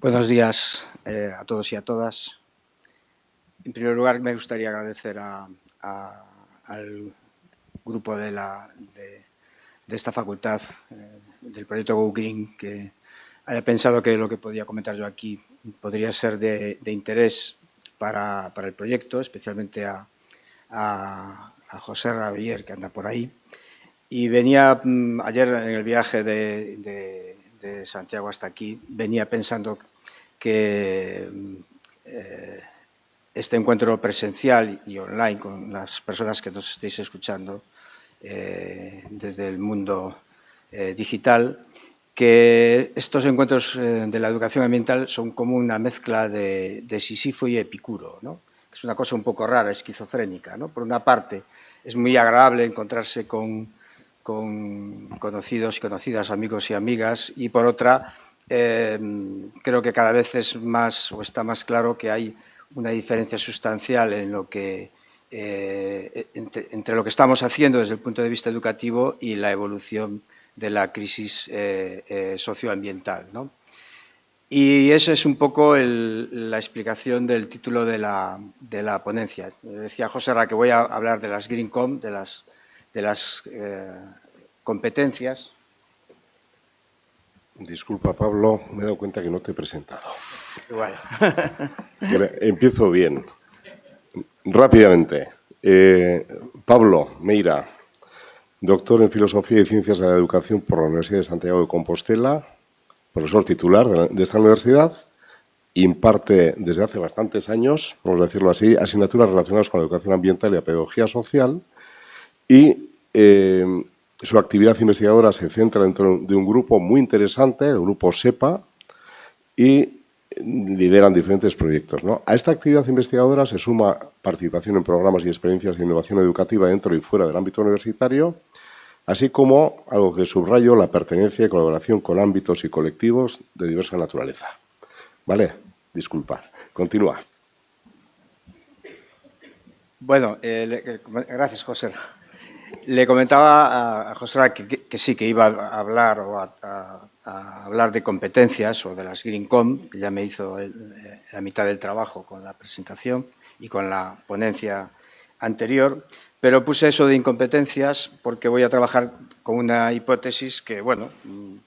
Buenos días a todos y a todas. En primer lugar, me gustaría agradecer al grupo de esta facultad del proyecto Go Green que haya pensado que lo que podía comentar yo aquí podría ser de interés para el proyecto, especialmente a José Ravier, que anda por ahí. Y venía ayer en el viaje de Santiago hasta aquí, venía pensando que este encuentro presencial y online con las personas que nos estéis escuchando desde el mundo digital, que estos encuentros de la educación ambiental son como una mezcla de Sísifo y Epicuro, ¿no? Es una cosa un poco rara, esquizofrénica, ¿no? Por una parte, es muy agradable encontrarse con conocidos y conocidas, amigos y amigas, y por otra, creo que cada vez es más o está más claro que hay una diferencia sustancial en lo que, entre lo que estamos haciendo desde el punto de vista educativo y la evolución de la crisis socioambiental, ¿no? Y esa es un poco la explicación del título de la ponencia. Decía José Ra que voy a hablar de las GreenCom, de las competencias. Disculpa, Pablo, me he dado cuenta que no te he presentado. Igual. Empiezo bien. Rápidamente. Pablo Meira, doctor en Filosofía y Ciencias de la Educación por la Universidad de Santiago de Compostela, profesor titular de esta universidad, imparte desde hace bastantes años, vamos a decirlo así, asignaturas relacionadas con la educación ambiental y la pedagogía social y su actividad investigadora se centra dentro de un grupo muy interesante, el grupo SEPA, y lideran diferentes proyectos, ¿no? A esta actividad investigadora se suma participación en programas y experiencias de innovación educativa dentro y fuera del ámbito universitario, así como, algo que subrayo, la pertenencia y colaboración con ámbitos y colectivos de diversa naturaleza. ¿Vale? Disculpad. Continúa. Bueno, gracias, José. Le comentaba a José que sí, que iba a hablar a hablar de competencias o de las GreenCom, que ya me hizo la mitad del trabajo con la presentación y con la ponencia anterior, pero puse eso de incompetencias porque voy a trabajar con una hipótesis que, bueno,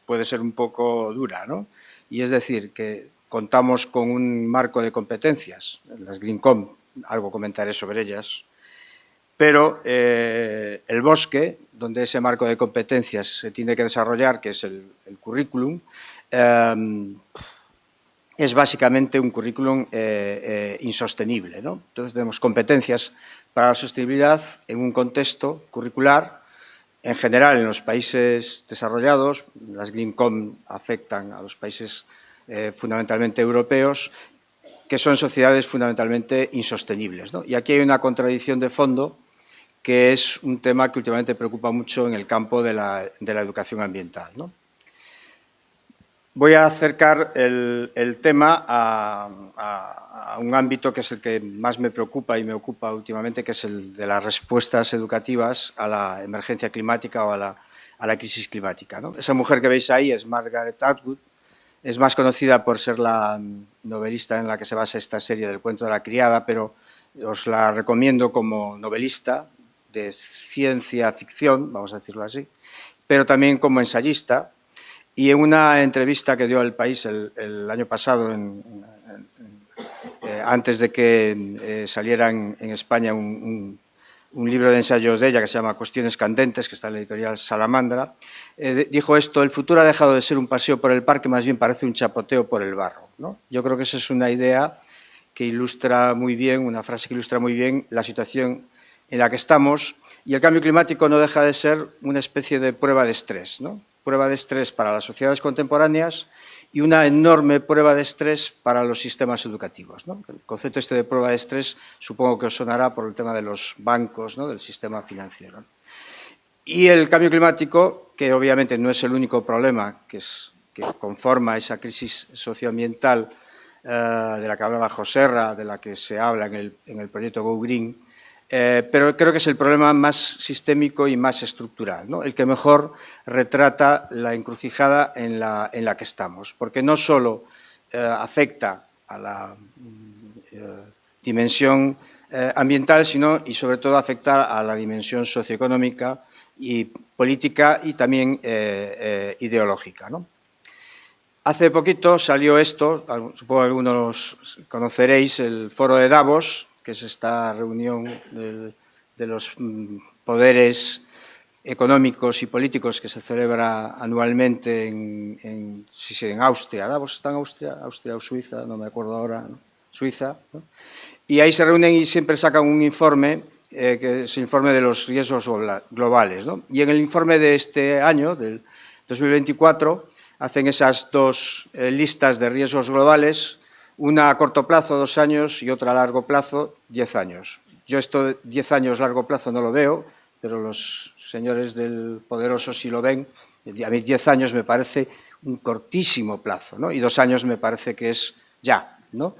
puede ser un poco dura, ¿no? Y es decir, que contamos con un marco de competencias, las GreenCom, algo comentaré sobre ellas, pero el bosque, donde ese marco de competencias se tiene que desarrollar, que es el currículum, es básicamente un currículum insostenible, ¿no? Entonces tenemos competencias para la sostenibilidad en un contexto curricular. En general, en los países desarrollados, las GreenCom afectan a los países fundamentalmente europeos, que son sociedades fundamentalmente insostenibles, ¿no? Y aquí hay una contradicción de fondo, que es un tema que últimamente preocupa mucho en el campo de la educación ambiental, ¿no? Voy a acercar el tema a un ámbito que es el que más me preocupa y me ocupa últimamente, que es el de las respuestas educativas a la emergencia climática o a la crisis climática, ¿no? Esa mujer que veis ahí es Margaret Atwood, es más conocida por ser la novelista en la que se basa esta serie del cuento de la criada, pero os la recomiendo como novelista de ciencia ficción, vamos a decirlo así, pero también como ensayista. Y en una entrevista que dio al País el año pasado, antes de que saliera en España un libro de ensayos de ella que se llama Cuestiones candentes, que está en la editorial Salamandra, dijo esto: el futuro ha dejado de ser un paseo por el parque, más bien parece un chapoteo por el barro, ¿no? Yo creo que esa es una idea que ilustra muy bien, una frase que ilustra muy bien la situación en la que estamos, y el cambio climático no deja de ser una especie de prueba de estrés, ¿no? Prueba de estrés para las sociedades contemporáneas y una enorme prueba de estrés para los sistemas educativos, ¿no? El concepto este de prueba de estrés supongo que os sonará por el tema de los bancos, ¿no? Del sistema financiero. Y el cambio climático, que obviamente no es el único problema que conforma esa crisis socioambiental de la que hablaba José Ra, de la que se habla en el proyecto Go Green, pero creo que es el problema más sistémico y más estructural, ¿no? El que mejor retrata la encrucijada en la que estamos, porque no solo afecta a la dimensión ambiental, sino y sobre todo afecta a la dimensión socioeconómica y política y también ideológica, ¿no? Hace poquito salió esto, supongo que algunos conoceréis, el Foro de Davos, que es esta reunión de los poderes económicos y políticos que se celebra anualmente en Austria. ¿Davos está en Austria? ¿Austria o Suiza? No me acuerdo ahora. ¿No? Suiza, ¿no? Y ahí se reúnen y siempre sacan un informe, que es el informe de los riesgos globales, ¿no? Y en el informe de este año, del 2024, hacen esas dos listas de riesgos globales, una a corto plazo, 2 años, y otra a largo plazo, 10 años. Yo esto de 10 años largo plazo no lo veo, pero los señores del poderoso sí lo ven. A mí 10 años me parece un cortísimo plazo, ¿no? Y 2 años me parece que es ya, ¿no?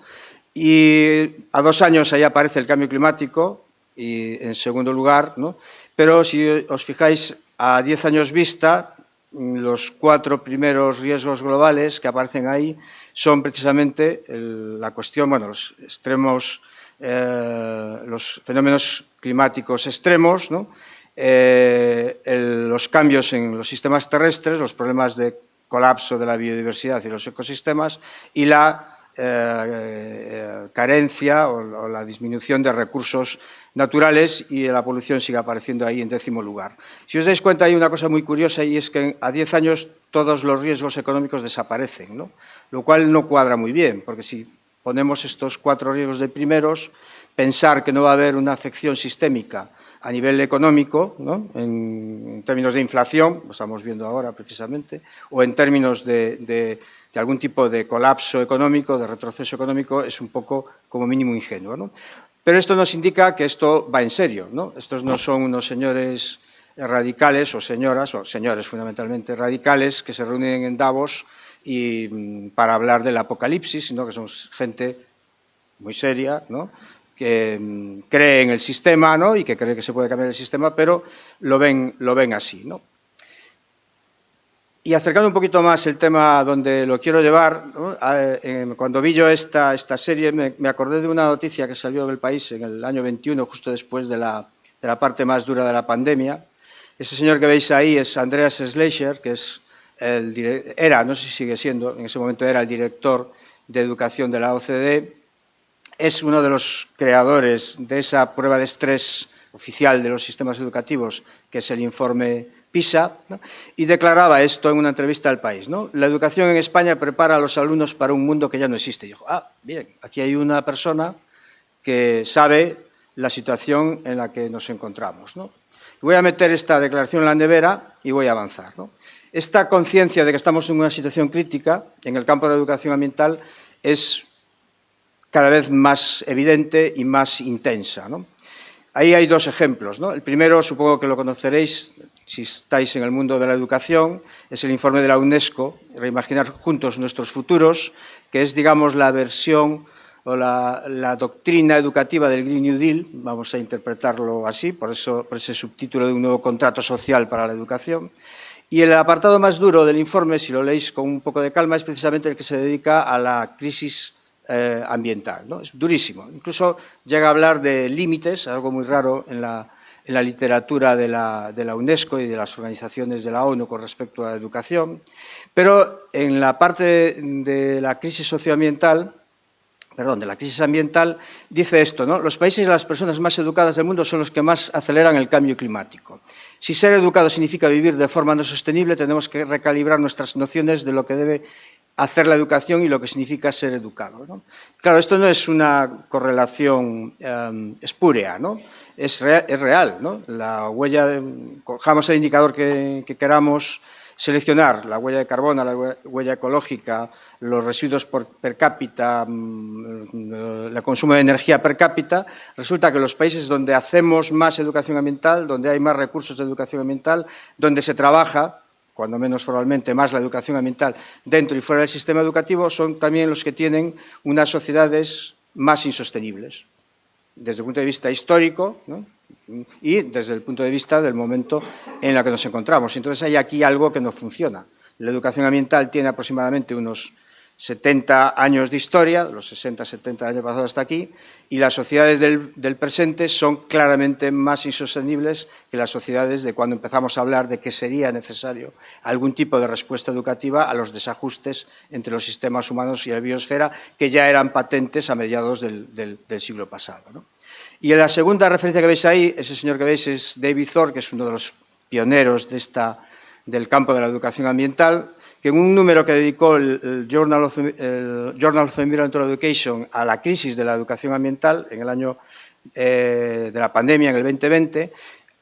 Y a 2 años ahí aparece el cambio climático y en segundo lugar, ¿no? Pero si os fijáis, a 10 años vista, los 4 primeros riesgos globales que aparecen ahí son precisamente la cuestión, bueno, los extremos, los fenómenos climáticos extremos, ¿no? Los cambios en los sistemas terrestres, los problemas de colapso de la biodiversidad y los ecosistemas y la carencia o la disminución de recursos naturales, y la polución sigue apareciendo ahí en 10º lugar. Si os dais cuenta, hay una cosa muy curiosa, y es que a 10 años todos los riesgos económicos desaparecen, ¿no? Lo cual no cuadra muy bien, porque si ponemos estos 4 riesgos de primeros, pensar que no va a haber una afección sistémica a nivel económico, ¿no? En términos de inflación, lo estamos viendo ahora precisamente, o en términos de algún tipo de colapso económico, de retroceso económico, es un poco, como mínimo, ingenuo, ¿no? Pero esto nos indica que esto va en serio, ¿no? Estos no son unos señores radicales o señores fundamentalmente radicales que se reúnen en Davos para hablar del apocalipsis, sino que son gente muy seria, ¿no? Que cree en el sistema, ¿no? Y que cree que se puede cambiar el sistema, pero lo ven así, ¿no? Y acercando un poquito más el tema donde lo quiero llevar, ¿no? Cuando vi yo esta serie me acordé de una noticia que salió del país en el año 21, justo después de la parte más dura de la pandemia. Ese señor que veis ahí es Andreas Schleicher, que es era, no sé si sigue siendo, en ese momento era el director de educación de la OCDE. Es uno de los creadores de esa prueba de estrés oficial de los sistemas educativos, que es el informe PISA, ¿no? Y declaraba esto en una entrevista al País, ¿no? La educación en España prepara a los alumnos para un mundo que ya no existe. Y dijo, bien, aquí hay una persona que sabe la situación en la que nos encontramos, ¿no? Voy a meter esta declaración en la nevera y voy a avanzar, ¿no? Esta conciencia de que estamos en una situación crítica en el campo de la educación ambiental es cada vez más evidente y más intensa, ¿no? Ahí hay 2 ejemplos, ¿no? El primero, supongo que lo conoceréis si estáis en el mundo de la educación, es el informe de la UNESCO, Reimaginar juntos nuestros futuros, que es, digamos, la versión o la doctrina educativa del Green New Deal, vamos a interpretarlo así, por ese subtítulo de un nuevo contrato social para la educación. Y el apartado más duro del informe, si lo leéis con un poco de calma, es precisamente el que se dedica a la crisis ambiental, ¿no? Es durísimo. Incluso llega a hablar de límites, algo muy raro en la literatura de la UNESCO y de las organizaciones de la ONU con respecto a la educación. Pero en la parte de la crisis socioambiental, de la crisis ambiental, dice esto, ¿no? Los países y las personas más educadas del mundo son los que más aceleran el cambio climático. Si ser educado significa vivir de forma no sostenible, tenemos que recalibrar nuestras nociones de lo que debe hacer la educación y lo que significa ser educado, ¿no? Claro, esto no es una correlación espúrea, ¿no? Es real, ¿no? La huella, cojamos el indicador que queramos seleccionar, la huella de carbono, la huella ecológica, los residuos per cápita, el consumo de energía per cápita, resulta que los países donde hacemos más educación ambiental, donde hay más recursos de educación ambiental, donde se trabaja, cuando menos formalmente, más la educación ambiental dentro y fuera del sistema educativo, son también los que tienen unas sociedades más insostenibles, desde el punto de vista histórico, ¿no? Y desde el punto de vista del momento en el que nos encontramos. Entonces hay aquí algo que no funciona. La educación ambiental tiene aproximadamente unos 70 años de historia, los 60, 70 años pasados hasta aquí, y las sociedades del presente son claramente más insostenibles que las sociedades de cuando empezamos a hablar de que sería necesario algún tipo de respuesta educativa a los desajustes entre los sistemas humanos y la biosfera, que ya eran patentes a mediados del siglo pasado, ¿no? Y la segunda referencia que veis ahí, ese señor que veis es David Thorpe, que es uno de los pioneros del campo de la educación ambiental, que en un número que dedicó el Journal of Environmental Education a la crisis de la educación ambiental en el año de la pandemia, en el 2020,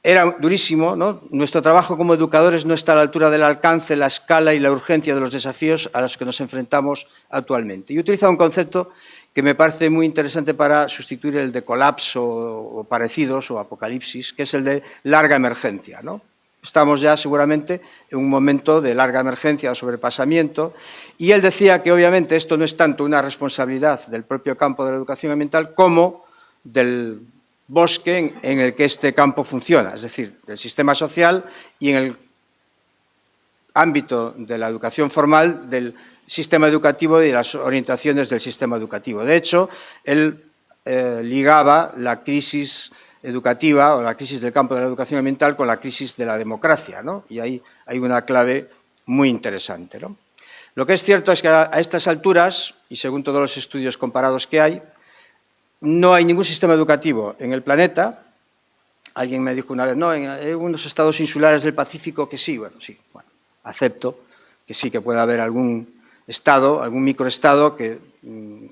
era durísimo, ¿no? Nuestro trabajo como educadores no está a la altura del alcance, la escala y la urgencia de los desafíos a los que nos enfrentamos actualmente. Y utiliza un concepto que me parece muy interesante para sustituir el de colapso o parecidos o apocalipsis, que es el de larga emergencia, ¿no? Estamos ya seguramente en un momento de larga emergencia, de sobrepasamiento, y él decía que obviamente esto no es tanto una responsabilidad del propio campo de la educación ambiental como del bosque en el que este campo funciona, es decir, del sistema social y en el ámbito de la educación formal del sistema educativo y de las orientaciones del sistema educativo. De hecho, él ligaba la crisis educativa o la crisis del campo de la educación ambiental con la crisis de la democracia, ¿no? Y ahí hay una clave muy interesante, ¿no? Lo que es cierto es que a estas alturas, y según todos los estudios comparados que hay, no hay ningún sistema educativo en el planeta. Alguien me dijo una vez, no, hay unos estados insulares del Pacífico que sí, bueno, sí, bueno, acepto que sí que puede haber algún estado, algún microestado que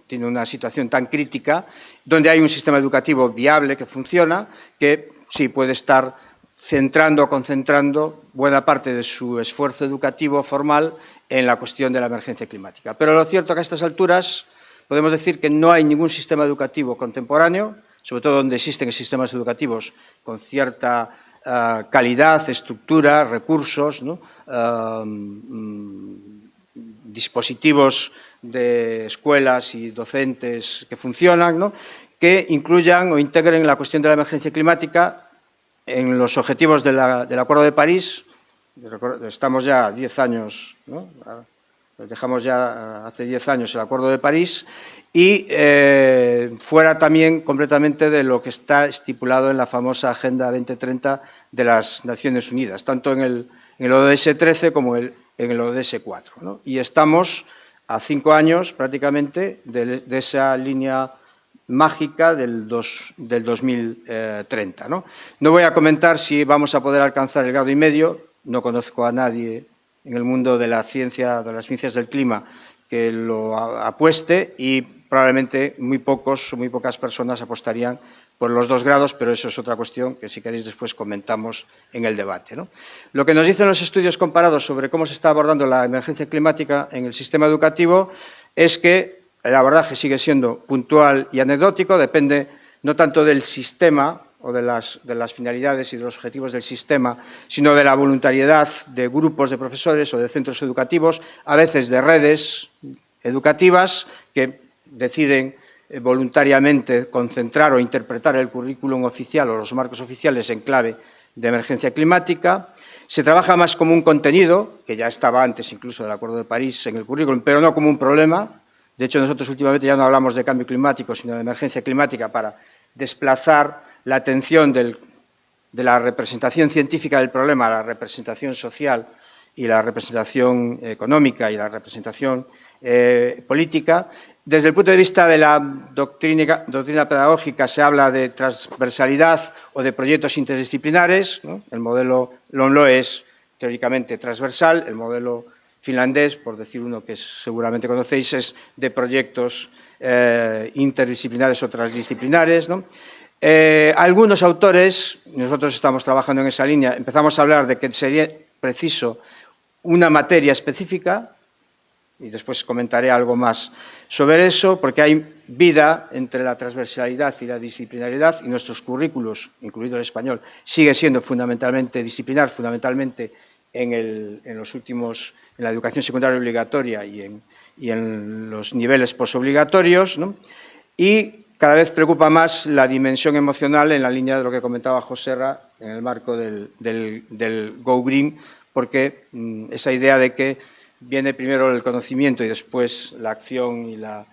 tiene una situación tan crítica, donde hay un sistema educativo viable que funciona, que sí puede estar centrando o concentrando buena parte de su esfuerzo educativo formal en la cuestión de la emergencia climática. Pero lo cierto es que a estas alturas podemos decir que no hay ningún sistema educativo contemporáneo, sobre todo donde existen sistemas educativos con cierta calidad, estructura, recursos, ¿no? Dispositivos de escuelas y docentes que funcionan, ¿no? Que incluyan o integren la cuestión de la emergencia climática en los objetivos del Acuerdo de París. Estamos ya 10 años, ¿no? Dejamos ya hace 10 años el Acuerdo de París y fuera también completamente de lo que está estipulado en la famosa Agenda 2030 de las Naciones Unidas, tanto en el ODS 13 como en el ODS 4, ¿no? Y estamos a 5 años prácticamente de esa línea mágica del 2030, ¿no? No voy a comentar si vamos a poder alcanzar el 1,5 grados, no conozco a nadie en el mundo de las ciencias del clima que lo apueste y probablemente muy pocas personas apostarían por los 2 grados, pero eso es otra cuestión que si queréis después comentamos en el debate, ¿no? Lo que nos dicen los estudios comparados sobre cómo se está abordando la emergencia climática en el sistema educativo es que el abordaje sigue siendo puntual y anecdótico, depende no tanto del sistema o de las finalidades y de los objetivos del sistema, sino de la voluntariedad de grupos de profesores o de centros educativos, a veces de redes educativas que deciden voluntariamente concentrar o interpretar el currículum oficial o los marcos oficiales en clave de emergencia climática. Se trabaja más como un contenido, que ya estaba antes incluso del Acuerdo de París en el currículum, pero no como un problema. De hecho, nosotros últimamente ya no hablamos de cambio climático, sino de emergencia climática para desplazar la atención de la representación científica del problema a la representación social y la representación económica y la representación política. Desde el punto de vista de la doctrina pedagógica se habla de transversalidad o de proyectos interdisciplinares, ¿no? El modelo LOMLOE es teóricamente transversal, el modelo finlandés, por decir uno que seguramente conocéis, es de proyectos interdisciplinares o transdisciplinares, ¿no? Algunos autores, nosotros estamos trabajando en esa línea, empezamos a hablar de que sería preciso una materia específica, y después comentaré algo más sobre eso, porque hay vida entre la transversalidad y la disciplinariedad, y nuestros currículos, incluido el español, sigue siendo fundamentalmente disciplinar, fundamentalmente en la educación secundaria obligatoria y en los niveles posobligatorios, ¿no? Y cada vez preocupa más la dimensión emocional en la línea de lo que comentaba Joserra en el marco del Go Green, porque esa idea de que viene primero el conocimiento y después la acción y la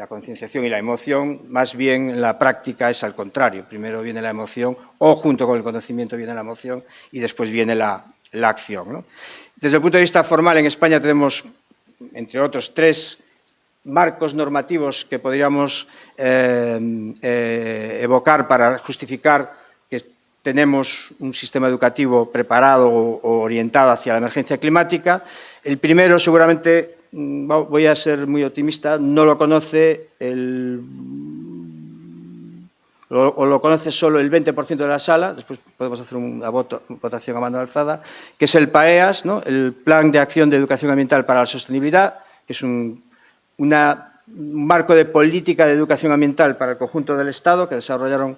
concienciación y la emoción, más bien en la práctica es al contrario. Primero viene la emoción o junto con el conocimiento viene la emoción y después viene la acción, ¿no? Desde el punto de vista formal, en España tenemos, entre otros, 3 marcos normativos que podríamos evocar para justificar que tenemos un sistema educativo preparado o orientado hacia la emergencia climática. El primero, seguramente, voy a ser muy optimista, no lo conoce lo conoce solo el 20% de la sala, después podemos hacer una votación a mano alzada, que es el PAEAS, ¿no? El Plan de Acción de Educación Ambiental para la Sostenibilidad, que es un marco de política de educación ambiental para el conjunto del Estado que desarrollaron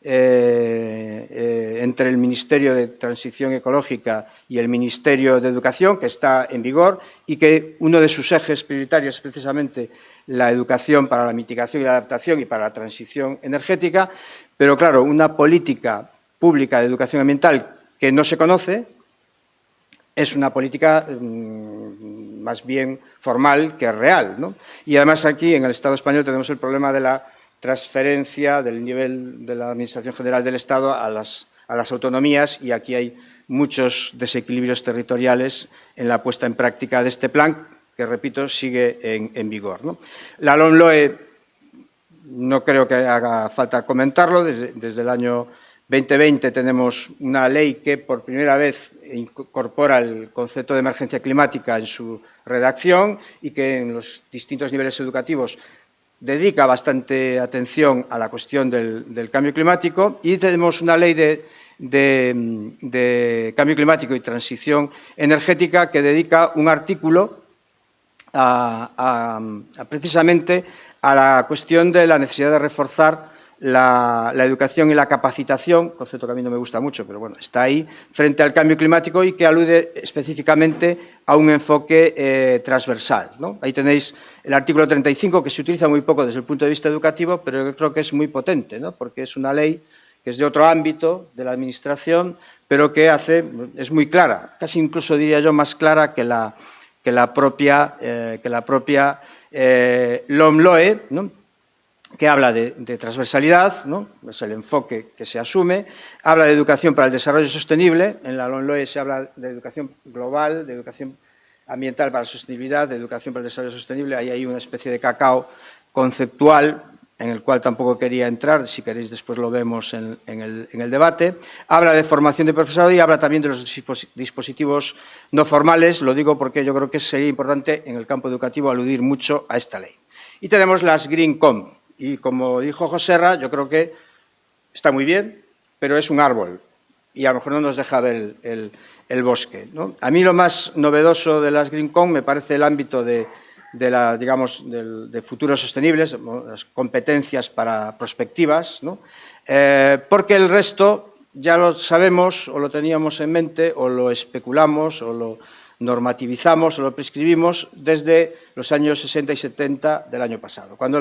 entre el Ministerio de Transición Ecológica y el Ministerio de Educación, que está en vigor y que uno de sus ejes prioritarios es precisamente la educación para la mitigación y la adaptación y para la transición energética, pero claro, una política pública de educación ambiental que no se conoce es una política más bien formal que real, ¿no? Y además aquí en el Estado español tenemos el problema de la transferencia del nivel de la Administración General del Estado a las autonomías y aquí hay muchos desequilibrios territoriales en la puesta en práctica de este plan que, repito, sigue en vigor, ¿no? La LOMLOE no creo que haga falta comentarlo. Desde el año 2020 tenemos una ley que por primera vez incorpora el concepto de emergencia climática en su redacción y que en los distintos niveles educativos dedica bastante atención a la cuestión del cambio climático, y tenemos una ley de cambio climático y transición energética que dedica un artículo precisamente a la cuestión de la necesidad de reforzar la educación y la capacitación, concepto que a mí no me gusta mucho, pero bueno, está ahí, frente al cambio climático y que alude específicamente a un enfoque transversal, ¿no? Ahí tenéis el artículo 35, que se utiliza muy poco desde el punto de vista educativo, pero yo creo que es muy potente, ¿no? Porque es una ley que es de otro ámbito de la Administración, pero que es muy clara, casi incluso diría yo más clara que la propia LOMLOE, ¿no? Que habla de transversalidad, ¿no? Es el enfoque que se asume, habla de educación para el desarrollo sostenible, en la LOMLOE se habla de educación global, de educación ambiental para la sostenibilidad, de educación para el desarrollo sostenible, ahí hay una especie de cacao conceptual en el cual tampoco quería entrar, si queréis después lo vemos en el debate. Habla de formación de profesorado y habla también de los dispositivos no formales, lo digo porque yo creo que sería importante en el campo educativo aludir mucho a esta ley. Y tenemos las GreenCom, y como dijo Joserra, yo creo que está muy bien, pero es un árbol y a lo mejor no nos deja ver el bosque, ¿no? A mí lo más novedoso de las GreenCom me parece el ámbito de futuros sostenibles, las competencias para prospectivas, ¿no? Porque el resto ya lo sabemos o lo teníamos en mente o lo especulamos o lo normativizamos o lo prescribimos desde los años 60 y 70 del año pasado. Cuando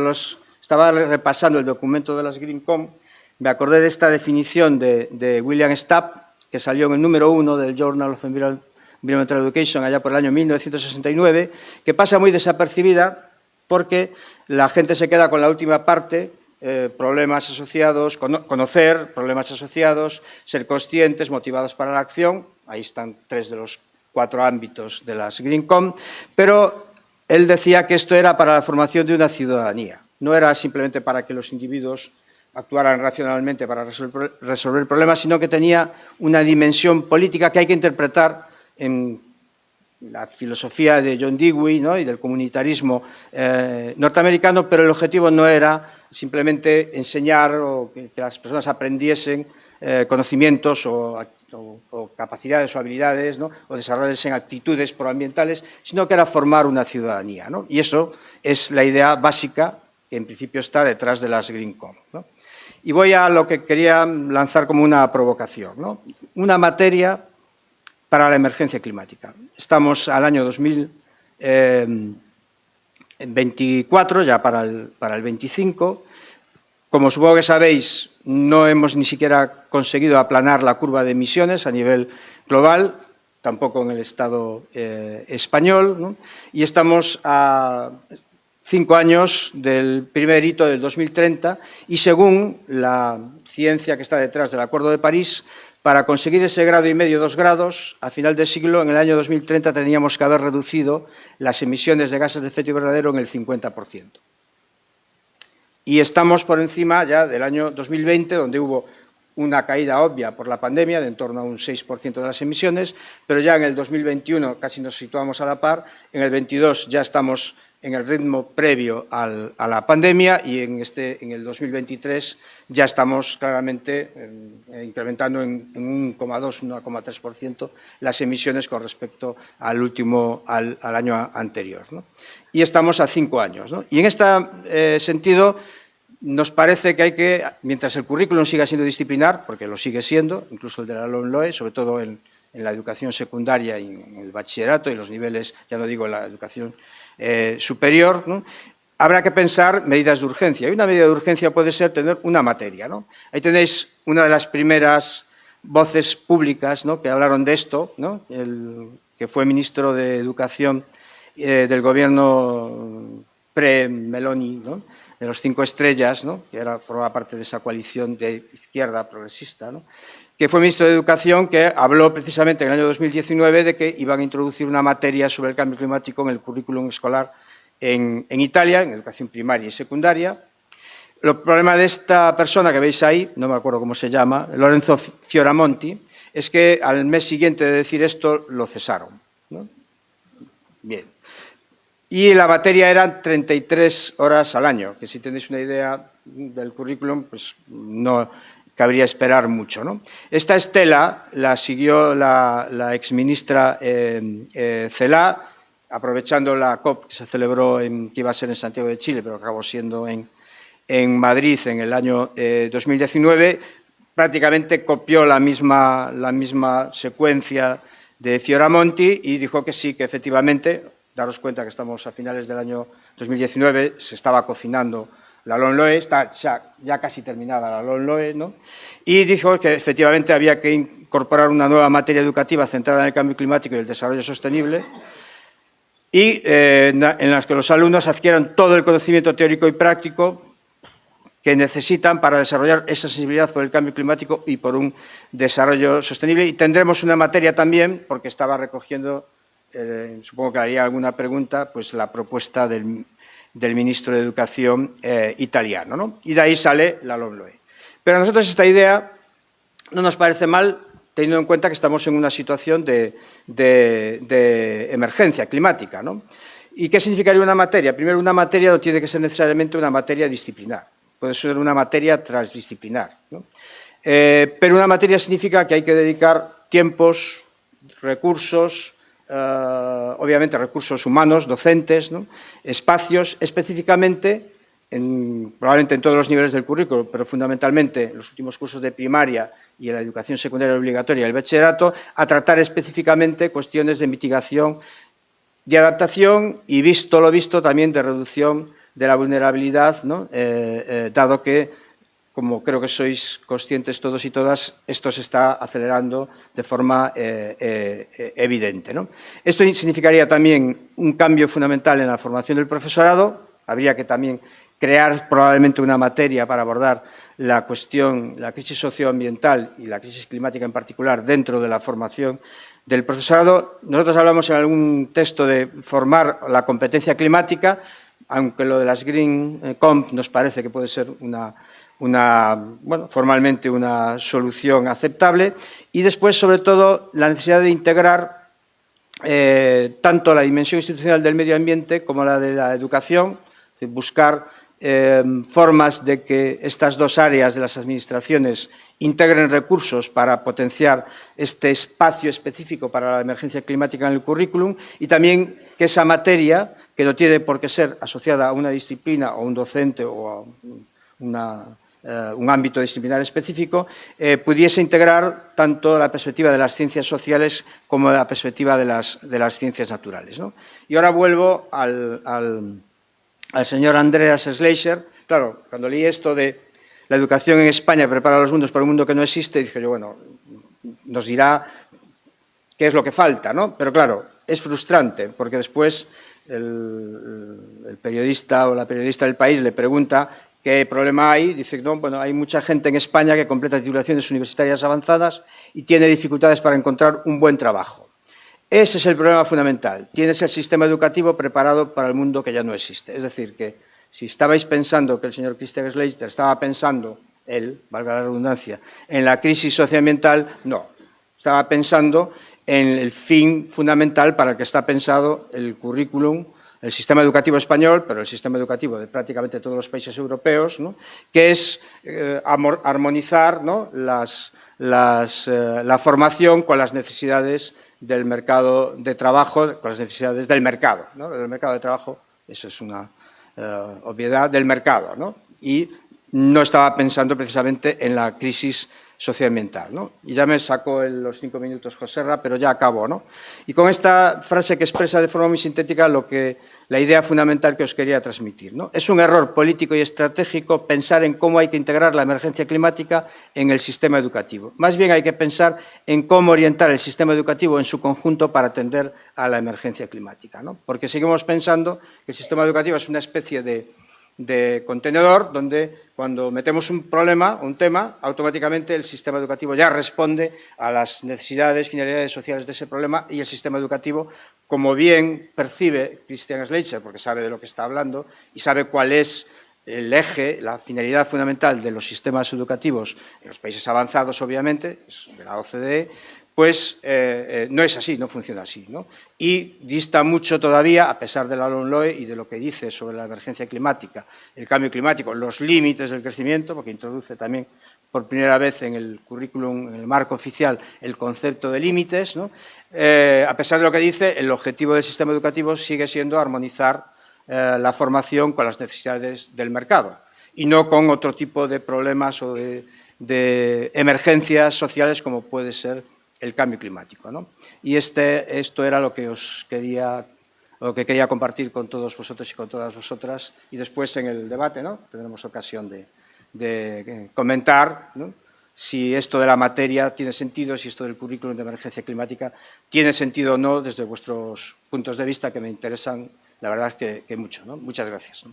estaba repasando el documento de las GreenCom, me acordé de esta definición de William Stapp, que salió en el número 1 del Journal of Environmental Education allá por el año 1969, que pasa muy desapercibida porque la gente se queda con la última parte, problemas asociados, conocer problemas asociados, ser conscientes, motivados para la acción. Ahí están 3 de los 4 ámbitos de las GreenCom, pero él decía que esto era para la formación de una ciudadanía. No era simplemente para que los individuos actuaran racionalmente para resolver problemas, sino que tenía una dimensión política que hay que interpretar en la filosofía de John Dewey, ¿no? Y del comunitarismo norteamericano, pero el objetivo no era simplemente enseñar o que las personas aprendiesen conocimientos o capacidades o habilidades, ¿no? O desarrollarse en actitudes proambientales, sino que era formar una ciudadanía, ¿no? Y eso es la idea básica que en principio está detrás de las GreenCom, ¿no? Y voy a lo que quería lanzar como una provocación, ¿no? Una materia para la emergencia climática. Estamos al año 2024, ya para el 25. Como supongo que sabéis, no hemos ni siquiera conseguido aplanar la curva de emisiones a nivel global. tampoco en el Estado español, ¿no? Y estamos a 5 años del primer hito del 2030 y según la ciencia que está detrás del Acuerdo de París, para conseguir ese grado y medio, 2 grados, a final de siglo, en el año 2030, teníamos que haber reducido las emisiones de gases de efecto invernadero en el 50%. Y estamos por encima ya del año 2020, donde hubo una caída obvia por la pandemia de en torno a un 6% de las emisiones, pero ya en el 2021 casi nos situamos a la par, en el 22 ya estamos en el ritmo previo a la pandemia y en el 2023 ya estamos claramente incrementando en 1,2, 1,3% las emisiones con respecto al año anterior, ¿no? Y estamos a 5 años, ¿no? Y en este sentido nos parece que hay que, mientras el currículum siga siendo disciplinar, porque lo sigue siendo, incluso el de la LOMLOE, sobre todo en la educación secundaria y en el bachillerato y los niveles, ya no digo en la educación superior, ¿no? Habrá que pensar medidas de urgencia. Y una medida de urgencia puede ser tener una materia, ¿no? Ahí tenéis una de las primeras voces públicas, ¿no?, que hablaron de esto, ¿no?, que fue ministro de Educación del gobierno pre-Meloni, ¿no?, de los 5 estrellas, ¿no?, que formaba parte de esa coalición de izquierda progresista, ¿no?, que fue ministro de Educación, que habló precisamente en el año 2019 de que iban a introducir una materia sobre el cambio climático en el currículum escolar en Italia, en educación primaria y secundaria. El problema de esta persona que veis ahí, no me acuerdo cómo se llama, Lorenzo Fioramonti, es que al mes siguiente de decir esto lo cesaron, ¿no? Bien. Y la materia eran 33 horas al año, que si tenéis una idea del currículum, pues no cabría esperar mucho, ¿no? Esta estela la siguió la exministra Celaá, aprovechando la COP que se celebró, que iba a ser en Santiago de Chile, pero acabó siendo en Madrid en el año 2019, prácticamente copió la misma secuencia de Fioramonti y dijo que sí, que efectivamente, daros cuenta que estamos a finales del año 2019, se estaba cocinando la LOMLOE, está ya casi terminada la LOMLOE, ¿no? Y dijo que efectivamente había que incorporar una nueva materia educativa centrada en el cambio climático y el desarrollo sostenible y en las que los alumnos adquieran todo el conocimiento teórico y práctico que necesitan para desarrollar esa sensibilidad por el cambio climático y por un desarrollo sostenible. Y tendremos una materia también, porque estaba recogiendo, supongo que haría alguna pregunta, pues la propuesta del ministro de Educación italiano, ¿no? Y de ahí sale la LOMLOE. Pero a nosotros esta idea no nos parece mal, teniendo en cuenta que estamos en una situación de emergencia climática, ¿no? ¿Y qué significaría una materia? Primero, una materia no tiene que ser necesariamente una materia disciplinar, puede ser una materia transdisciplinar, ¿no? Pero una materia significa que hay que dedicar tiempos, recursos, obviamente recursos humanos, docentes, ¿no?, espacios, específicamente, probablemente en todos los niveles del currículo, pero fundamentalmente en los últimos cursos de primaria y en la educación secundaria obligatoria y el bachillerato, a tratar específicamente cuestiones de mitigación, de adaptación y, visto lo visto, también de reducción de la vulnerabilidad, ¿no?, dado que, como creo que sois conscientes todos y todas, esto se está acelerando de forma evidente, ¿no? Esto significaría también un cambio fundamental en la formación del profesorado. Habría que también crear probablemente una materia para abordar la crisis socioambiental y la crisis climática en particular dentro de la formación del profesorado. Nosotros hablamos en algún texto de formar la competencia climática, aunque lo de las Green Comp nos parece que puede ser formalmente una solución aceptable. Y después, sobre todo, la necesidad de integrar tanto la dimensión institucional del medio ambiente como la de la educación, buscar formas de que estas dos áreas de las administraciones integren recursos para potenciar este espacio específico para la emergencia climática en el currículum y también que esa materia, que no tiene por qué ser asociada a una disciplina o un docente o a un ámbito disciplinar específico, pudiese integrar tanto la perspectiva de las ciencias sociales como la perspectiva de las ciencias naturales, ¿no? Y ahora vuelvo al señor Andreas Schleicher. Claro, cuando leí esto de la educación en España prepara a los mundos para un mundo que no existe, dije yo, bueno, nos dirá qué es lo que falta, ¿no? Pero claro, es frustrante, porque después el periodista o la periodista del País le pregunta qué problema hay, dice, no, bueno, hay mucha gente en España que completa titulaciones universitarias avanzadas y tiene dificultades para encontrar un buen trabajo. Ese es el problema fundamental. Tienes el sistema educativo preparado para el mundo que ya no existe. Es decir, que si estabais pensando que el señor Christian Schlechter estaba pensando, él, valga la redundancia, en la crisis socioambiental, no. Estaba pensando en el fin fundamental para el que está pensado el currículum, el sistema educativo español, pero el sistema educativo de prácticamente todos los países europeos, ¿no? Que es armonizar, ¿no? la formación con las necesidades del mercado de trabajo, con las necesidades del mercado, ¿no? Del mercado de trabajo, eso es una obviedad del mercado, ¿no? Y no estaba pensando precisamente en la crisis socioambiental, ¿no? Y ya me sacó los 5 minutos Joserra, pero ya acabo, ¿no? Y con esta frase que expresa de forma muy sintética la idea fundamental que os quería transmitir, ¿no? Es un error político y estratégico pensar en cómo hay que integrar la emergencia climática en el sistema educativo. Más bien hay que pensar en cómo orientar el sistema educativo en su conjunto para atender a la emergencia climática, ¿no? Porque seguimos pensando que el sistema educativo es una especie de contenedor donde cuando metemos un problema, un tema, automáticamente el sistema educativo ya responde a las necesidades, finalidades sociales de ese problema y el sistema educativo, como bien percibe Christian Schlechter, porque sabe de lo que está hablando y sabe cuál es el eje, la finalidad fundamental de los sistemas educativos en los países avanzados, obviamente, de la OCDE, pues no es así, no funciona así, ¿no? Y dista mucho todavía, a pesar de la LOMLOE y de lo que dice sobre la emergencia climática, el cambio climático, los límites del crecimiento, porque introduce también por primera vez en el currículum, en el marco oficial, el concepto de límites, ¿no? A pesar de lo que dice, el objetivo del sistema educativo sigue siendo armonizar la formación con las necesidades del mercado y no con otro tipo de problemas o de emergencias sociales como puede ser el cambio climático, ¿no? Y esto era lo que quería compartir con todos vosotros y con todas vosotras, y después en el debate, ¿no? Tendremos ocasión de comentar, ¿no? Si esto de la materia tiene sentido, si esto del currículum de emergencia climática tiene sentido o no desde vuestros puntos de vista, que me interesan, la verdad es que mucho, ¿no? Muchas gracias, ¿no?